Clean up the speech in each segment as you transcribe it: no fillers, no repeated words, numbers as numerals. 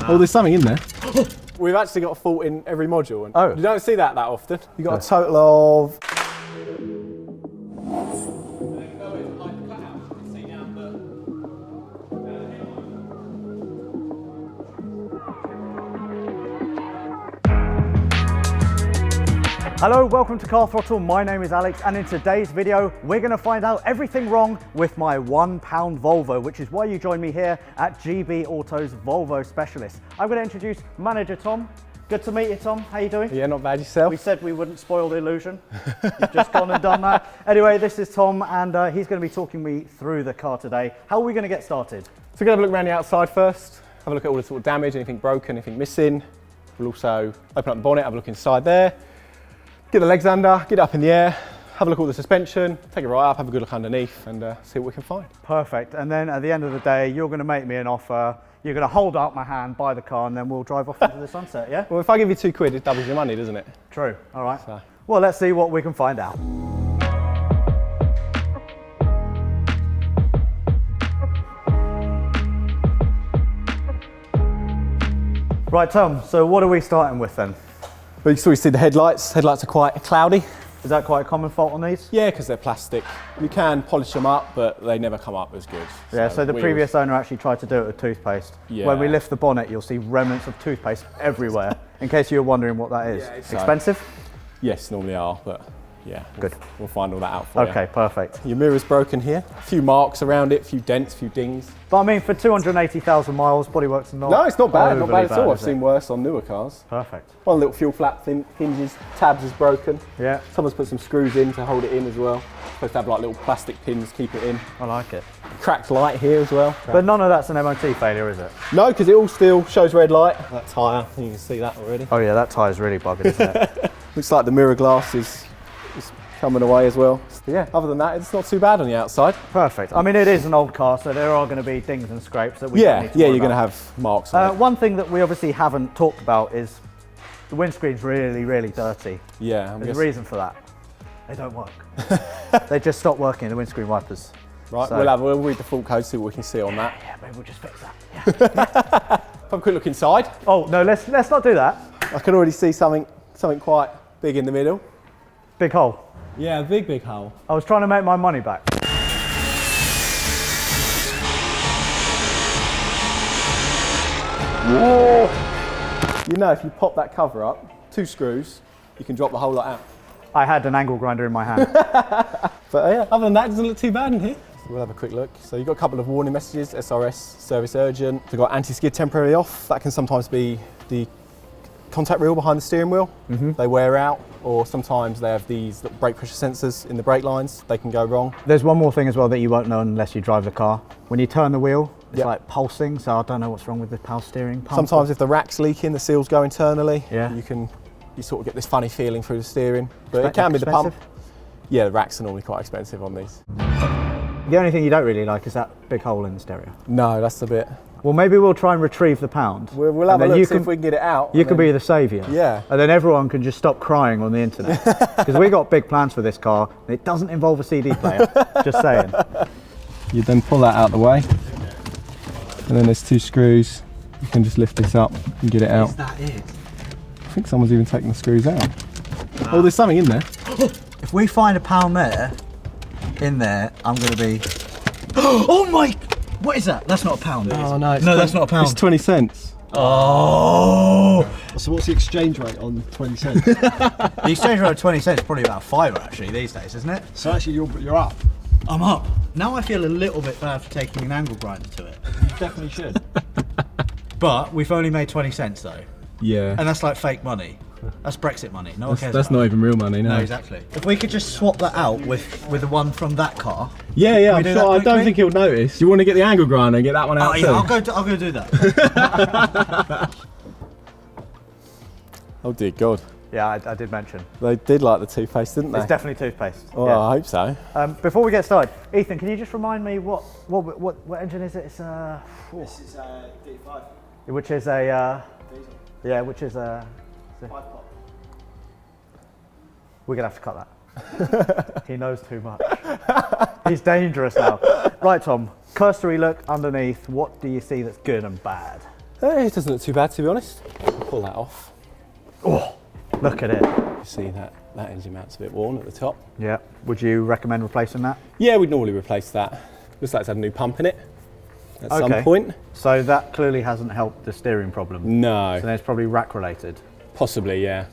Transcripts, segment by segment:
Oh, there's something in there. We've actually got a fault in every module. And you don't see that often. You've got a total of... Hello, welcome to Car Throttle. My name is Alex, and in today's video, we're going to find out everything wrong with my £1 Volvo, which is why you join me here at GB Auto's Volvo Specialist. I'm going to introduce Manager Tom. Good to meet you, Tom. How you doing? Yeah, not bad. Yourself? We said we wouldn't spoil the illusion. You've just gone and done that. Anyway, this is Tom, and he's going to be talking me through the car today. How are we going to get started? So we're going to have a look around the outside first, have a look at all the sort of damage, anything broken, anything missing. We'll also open up the bonnet, have a look inside there. Get the legs under, get it up in the air, have a look at all the suspension, take it right up, have a good look underneath and see what we can find. Perfect. And then at the end of the day, you're going to make me an offer. You're going to hold out my hand, buy the car, and then we'll drive off into the sunset, yeah? Well, if I give you £2, it doubles your money, doesn't it? True. All right. So. Well, let's see what we can find out. Right, Tom, so what are we starting with then? Well, you can always see the headlights. Headlights are quite cloudy. Is that quite a common fault on these? Yeah, because they're plastic. You can polish them up, but they never come up as good. Yeah, so the previous owner actually tried to do it with toothpaste. Yeah. When we lift the bonnet, you'll see remnants of toothpaste everywhere, in case you're wondering what that is. Yeah, expensive? Yes, normally are, but yeah. Good. We'll find all that out for you. Okay, perfect. Your mirror's broken here. A few marks around it, a few dents, a few dings. But I mean, for 280,000 miles, bodywork's not... No, it's not bad, not bad at all. I've seen worse on newer cars. Perfect. One little fuel flap hinges, tabs is broken. Yeah. Someone's put some screws in to hold it in as well. Supposed to have like little plastic pins, keep it in. I like it. Cracked light here as well. But none of that's an MOT failure, is it? No, because it all still shows red light. That tyre, you can see that already. Oh yeah, that tyre's really buggered, isn't it? Looks like the mirror glass is coming away as well. But yeah, other than that, it's not too bad on the outside. Perfect. I mean, it is an old car, so there are going to be dings and scrapes that we don't need to worry you're going to about. have marks on it. One thing that we obviously haven't talked about is the windscreen's really, really dirty. Yeah. There's a reason for that. They don't work. They just stopped working, the windscreen wipers. Right, So, we'll read the full code, see what we can see on that. Yeah, maybe we'll just fix that. Yeah. Have a quick look inside. Oh, no, let's not do that. I can already see something quite big in the middle. Big hole. Yeah, big hole. I was trying to make my money back. Whoa. You know, if you pop that cover up, 2 screws, you can drop the whole lot out. I had an angle grinder in my hand. But yeah, other than that, it doesn't look too bad in here. So we'll have a quick look. So you've got a couple of warning messages, SRS, service urgent. We've got anti-skid temporarily off. That can sometimes be the contact reel behind the steering wheel. They wear out, or sometimes they have these brake pressure sensors in the brake lines. They can go wrong. There's one more thing as well that you won't know unless you drive the car. When you turn the wheel, it's like pulsing, so I don't know what's wrong with the power steering pump. Sometimes if the rack's leaking, the seals go internally. Yeah. You sort of get this funny feeling through the steering. But it can be the pump. Yeah, the racks are normally quite expensive on these. The only thing you don't really like is that big hole in the stereo. No, that's a bit... Well, maybe we'll try and retrieve the pound. We'll have a look, see if we can get it out. You can be the saviour. Yeah. And then everyone can just stop crying on the internet. Because we got big plans for this car, and it doesn't involve a CD player. Just saying. You then pull that out of the way. And then there's 2 screws. You can just lift this up and get it out. Is that it? I think someone's even taken the screws out. Oh, there's something in there. If we find a pound there, in there, I'm going to be... Oh my... What is that? That's not a pound. Oh no, that's not a pound. It's 20 cents. Oh! So what's the exchange rate on 20 cents? The exchange rate of 20 cents is probably about £5 actually these days, isn't it? So actually you're up. I'm up. Now I feel a little bit bad for taking an angle grinder to it. You definitely should. But we've only made 20 cents though. Yeah. And that's like fake money. That's Brexit money. No one cares. That's not even real money, no. No, exactly. If we could just swap that out with the one from that car. Yeah, I'm sure. I don't think he'll notice. You want to get the angle grinder and get that one out too? Yeah, I'll go do that. Oh dear God. Yeah, I did mention. They did like the toothpaste, didn't they? It's definitely toothpaste. Oh, yeah. I hope so. Before we get started, Ethan, can you just remind me what engine is it? It's This is D5. which is a Diesel. yeah, which is a 5-pot. We're gonna have to cut that. He knows too much. He's dangerous now. Right, Tom, cursory look underneath. What do you see that's good and bad? It doesn't look too bad, to be honest. Pull that off. Oh, look at it. You see that engine mount's a bit worn at the top. Yeah. Would you recommend replacing that? Yeah, we'd normally replace that. Looks like it's had a new pump in it at some point. So that clearly hasn't helped the steering problem. No. So then it's probably rack related. Possibly, yeah.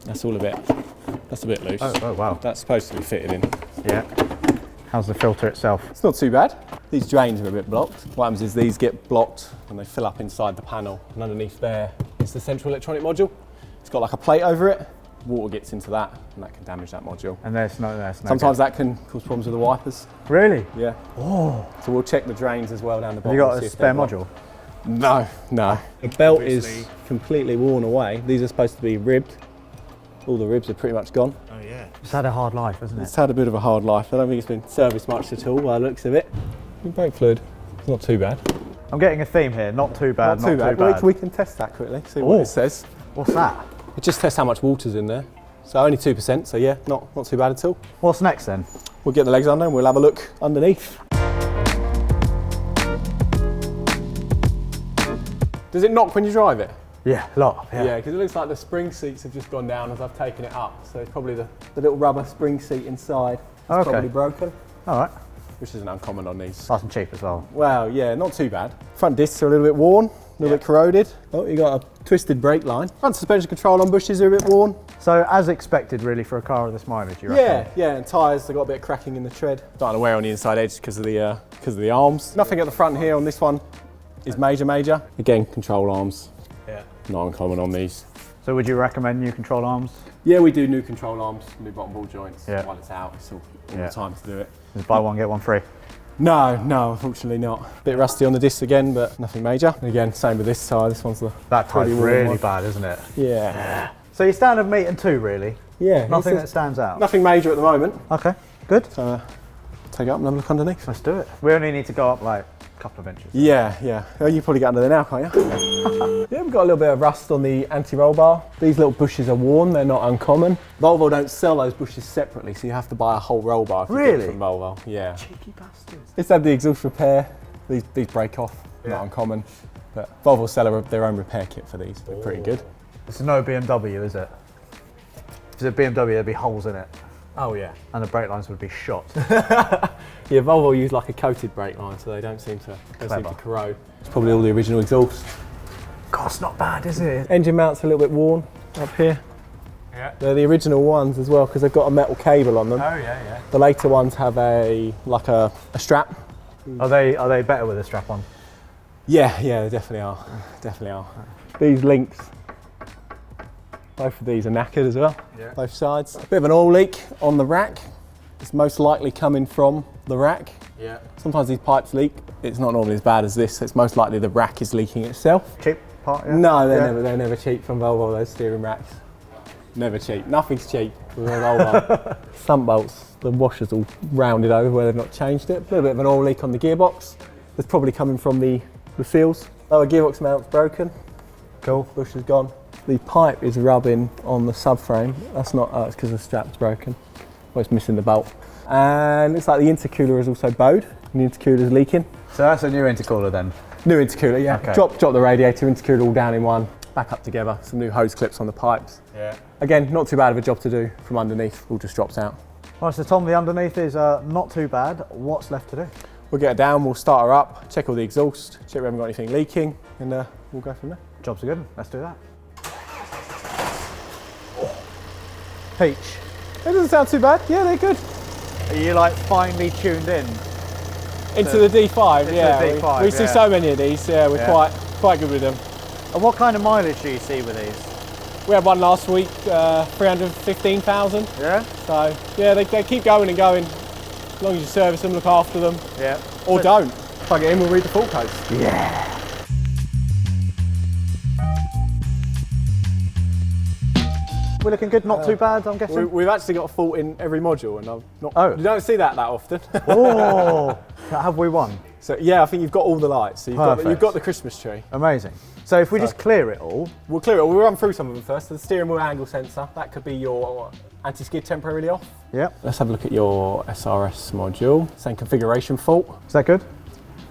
That's a bit loose. Oh wow. That's supposed to be fitted in. Yeah. How's the filter itself? It's not too bad. These drains are a bit blocked. What happens is these get blocked and they fill up inside the panel, and underneath there is the central electronic module. It's got like a plate over it. Water gets into that and that can damage that module. And there's no Sometimes that can cause problems with the wipers. Really? Yeah. Oh. So we'll check the drains as well down the bottom. Have you got and see a if spare they're module? blocked. No. The belt is completely worn away. These are supposed to be ribbed. All the ribs are pretty much gone. Oh yeah. It's had a hard life, hasn't it? It's had a bit of a hard life. I don't think it's been serviced much at all by the looks of it. Brake fluid, it's not too bad. I'm getting a theme here. Not too bad. Not too bad. We can test that quickly, see what it says. What's that? It just tests how much water's in there. So only 2%, so yeah, not too bad at all. What's next then? We'll get the legs under and we'll have a look underneath. Does it knock when you drive it? Yeah, a lot. Yeah, because it looks like the spring seats have just gone down as I've taken it up. So it's probably the little rubber spring seat inside is probably broken. All right. Which isn't uncommon on these. Nice and cheap as well. Well, yeah, not too bad. Front discs are a little bit worn, a little bit corroded. Oh, you got a twisted brake line. Front suspension control on bushes are a bit worn. So as expected really for a car of this mileage, you reckon? Yeah, and tyres, they've got a bit of cracking in the tread. Starting to wear on the inside edge because of the arms. Nothing at the front here on this one is major. Again, control arms. Yeah. Not uncommon on these. So would you recommend new control arms? Yeah, we do new control arms, new bottom ball joints. Yeah. While it's out, it's all the time to do it. Just buy one, get one free. No, unfortunately not. Bit rusty on the discs again, but nothing major. And again, same with this tyre. This one's the That tyre's worn really one. bad, isn't it? Yeah. So your standard meet and two really? Yeah. Nothing that stands out? Nothing major at the moment. Okay, good. So take it up and have a look underneath. Let's do it. We only need to go up like a couple of inches. Yeah. Oh, you probably get under there now, can't you? Yeah, we've got a little bit of rust on the anti-roll bar. These little bushes are worn, they're not uncommon. Volvo don't sell those bushes separately, so you have to buy a whole roll bar if you get it from Volvo. Yeah. Cheeky bastards. It's had the exhaust repair. These break off, not uncommon. But Volvo sell their own repair kit for these. They're pretty good. It's no BMW, is it? If it's a BMW, there'd be holes in it. Oh yeah. And the brake lines would be shot. Yeah, Volvo use like a coated brake line, so they don't seem to corrode. It's probably all the original exhaust. God, it's not bad, is it? Engine mounts a little bit worn up here. Yeah. They're the original ones as well because they've got a metal cable on them. Oh yeah. The later ones have a strap. Are they better with a strap on? Yeah, they definitely are. These links, both of these are knackered as well. Yeah. Both sides. A bit of an oil leak on the rack. It's most likely coming from the rack. Yeah. Sometimes these pipes leak. It's not normally as bad as this. It's most likely the rack is leaking itself. Cheap part, yeah? No, they're never cheap from Volvo, those steering racks. Never cheap. Nothing's cheap with a Volvo. Sump bolts, the washer's all rounded over where they've not changed it. A little bit of an oil leak on the gearbox. That's probably coming from the seals. Lower gearbox mount's broken. Cool. Bush is gone. The pipe is rubbing on the subframe. That's not, it's because the strap's broken. Well, it's missing the bolt. And looks like the intercooler is also bowed. And the intercooler's leaking. So that's a new intercooler then? New intercooler, yeah. Okay. Drop the radiator, intercooler all down in one. Back up together. Some new hose clips on the pipes. Yeah. Again, not too bad of a job to do from underneath. All just drops out. Right, so Tom, the underneath is not too bad. What's left to do? We'll get her down, we'll start her up, check all the exhaust, check we haven't got anything leaking, and we'll go from there. Jobs are good. Let's do that. Peach. It doesn't sound too bad. Yeah, they're good. Are you like finely tuned in? Into the D5, into yeah. the D5, we see so many of these, yeah, we're quite good with them. And what kind of mileage do you see with these? We had one last week, 315,000. Yeah? So, yeah, they keep going and going. As long as you service them, look after them. Yeah. Or don't. Plug it in, we'll read the fault codes. Yeah. We're looking good, not too bad, I'm guessing. We've actually got a fault in every module, and I've not. Oh. You don't see that often. Oh, have we won? So yeah, I think you've got all the lights. So you've got the Christmas tree. Amazing. So if we just clear it all. We'll clear it. We'll run through some of them first. So the steering wheel angle sensor, that could be your anti-skid temporarily off. Yep. Let's have a look at your SRS module. Same configuration fault. Is that good?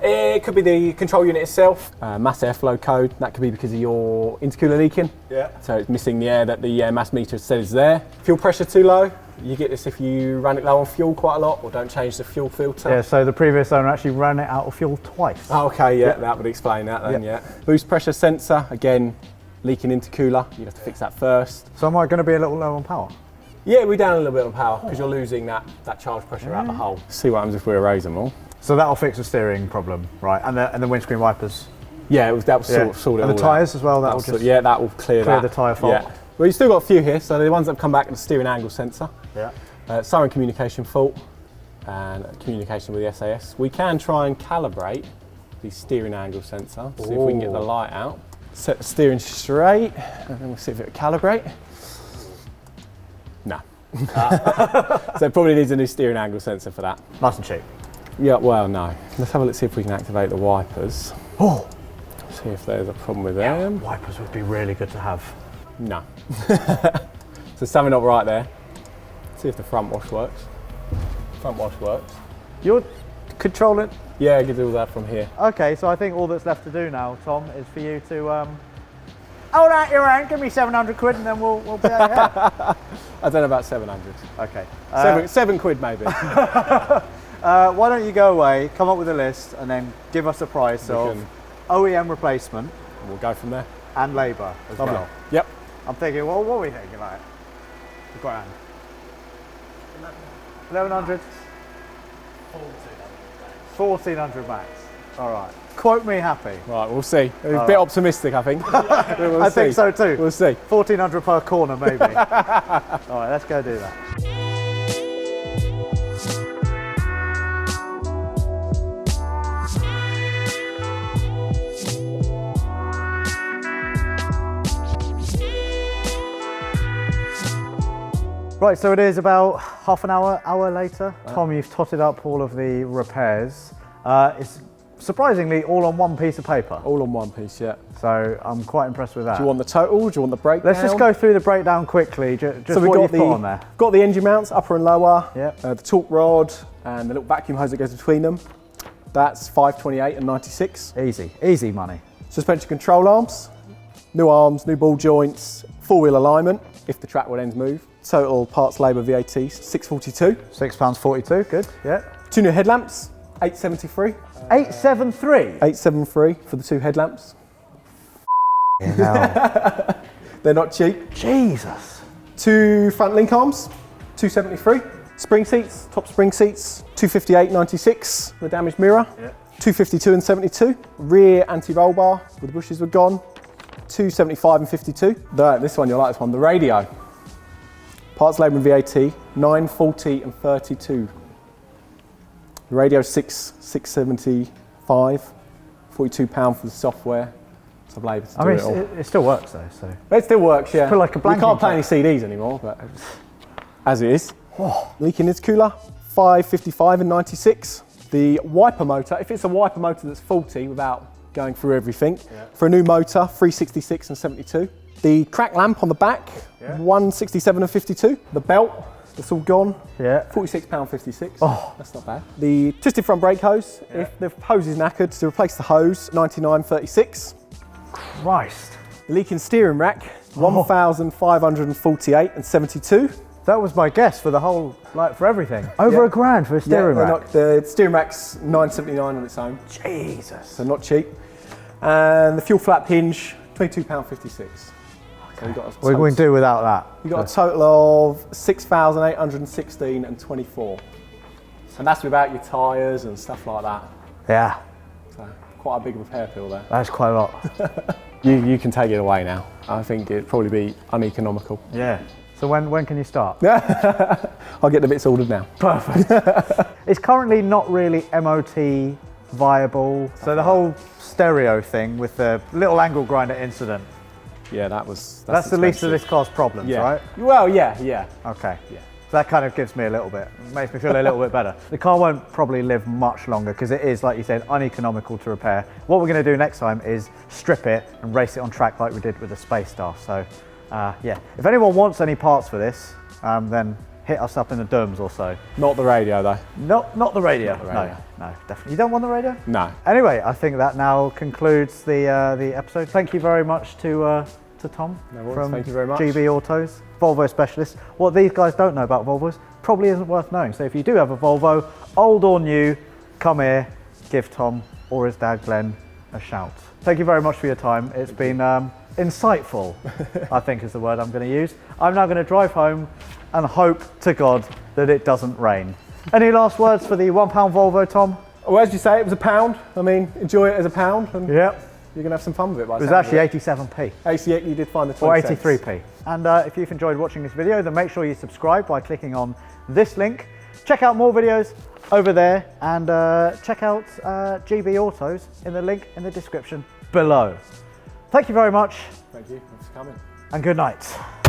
It could be the control unit itself, mass airflow code. That could be because of your intercooler leaking. Yeah. So it's missing the air that the mass meter said is there. Fuel pressure too low. You get this if you run it low on fuel quite a lot or don't change the fuel filter. Yeah, so the previous owner actually ran it out of fuel twice. Oh, okay, yeah, that would explain that then, yeah. Boost pressure sensor, again, leaking intercooler. You'd have to fix that first. So am I going to be a little low on power? Yeah, we're down a little bit on power because you're losing that charge pressure out the hole. See what happens if we erase them all. So that'll fix the steering problem, right? And the windscreen wipers. Yeah, that will sort it all And the tyres as well, that'll just that will clear the tyre fault. Yeah. Well, you've still got a few here, so the ones that have come back are the steering angle sensor, Yeah. siren communication fault, and communication with the SAS. We can try and calibrate the steering angle sensor, see if we can get the light out. Set the steering straight, and then we'll see if it will calibrate. No. So it probably needs a new steering angle sensor for that. Nice and cheap. Yeah, well, no. Let's have a look, see if we can activate the wipers. Oh! See if there's a problem with them. Wipers would be really good to have. No. So something not right there. See if the front wash works. Front wash works. You're controlling. Yeah, I can do that from here. Okay, so I think all that's left to do now, Tom, is for you to hold out your hand, give me 700 quid, and then we'll be out of here. I don't know about 700. Okay. Seven quid maybe. Why don't you go away, come up with a list, and then give us a price of OEM replacement. We'll go from there. And labour as well. Yep. I'm thinking, well, what are we thinking, like? A grand. 1100? 1400 max. All right. Quote me happy. Right, we'll see. A bit optimistic, I think. I think so too. We'll see. 1400 per corner, maybe. All right, let's go do that. Right, so it is about half an hour later. Tom, you've totted up all of the repairs. It's surprisingly all on one piece of paper. All on one piece, yeah. So I'm quite impressed with that. Do you want the total? Do you want the breakdown? Let's just go through the breakdown quickly, just so what you've put on there. Got the engine mounts, upper and lower, Yep. The torque rod, and the little vacuum hose that goes between them. That's 528 and 96. Easy, easy money. Suspension control arms, new ball joints, four-wheel alignment, if the track will ends move. Total parts, labour, VAT, 642. £6.42, good, yeah. Two new headlamps, 873. 873? 873 for the two headlamps. Yeah. They're not cheap. Jesus. Two front link arms, 273. Spring seats, top spring seats, 258.96, the damaged mirror. Yeah. 252 and 72. Rear anti-roll bar, where the bushes were gone, 275 and 52. This one, you'll like this one, the radio. Parts, labour and VAT, 940 and 32. The radio 675, £42 for the software. So labour to do it all. It still works though, so. It still works, yeah. Put like a we can't play blanket any CDs anymore, but as it is. Leaking intercooler, 555 and 96. The wiper motor, if it's a wiper motor that's faulty without going through everything, for a new motor, 366 and 72. The crack lamp on the back, 167 and 52. The belt, that's all gone, £46.56. Oh. That's not bad. The twisted front brake hose, if the hose is knackered, to replace the hose, 99.36. Christ. The leaking steering rack, 1,548 and 72. That was my guess for the whole, like for everything. Over a grand for a steering rack. The steering rack's 979 on its own. Jesus. So not cheap. And the fuel flap hinge, £22.56. So we can do without that. You got a total of 6,816 and 24. And that's without your tyres and stuff like that. Yeah. So quite a big repair bill there. That's quite a lot. You can take it away now. I think it'd probably be uneconomical. Yeah. So when can you start? I'll get the bits ordered now. Perfect. It's currently not really MOT viable. So the whole stereo thing with the little angle grinder incident. Yeah, that's the least of this car's problems, right? Well, yeah. Okay. Yeah. So that kind of gives me a little bit, makes me feel a little bit better. The car won't probably live much longer because it is, like you said, uneconomical to repair. What we're going to do next time is strip it and race it on track like we did with the Space Star. So, yeah. If anyone wants any parts for this, then hit us up in the DMs or so. Not the radio though. Not the radio. the radio. No, definitely. You don't want the radio? No. Anyway, I think that now concludes the episode. Thank you very much to Tom No worries, from thank you very much. GB Autos, Volvo specialist. What these guys don't know about Volvos probably isn't worth knowing. So if you do have a Volvo, old or new, come here, give Tom or his dad Glenn a shout. Thank you very much for your time. It's been insightful, I think is the word I'm going to use. I'm now going to drive home and hope to God that it doesn't rain. Any last words for the £1 Volvo, Tom? Well, as you say, it was £1. I mean, enjoy it as £1 and Yep. you're going to have some fun with it. It was actually 87p. 88, you did find the 20 Or cents. 83p. And if you've enjoyed watching this video, then make sure you subscribe by clicking on this link. Check out more videos over there and check out GB Autos in the link in the description below. Thank you very much Thank you, thanks for coming. and good night.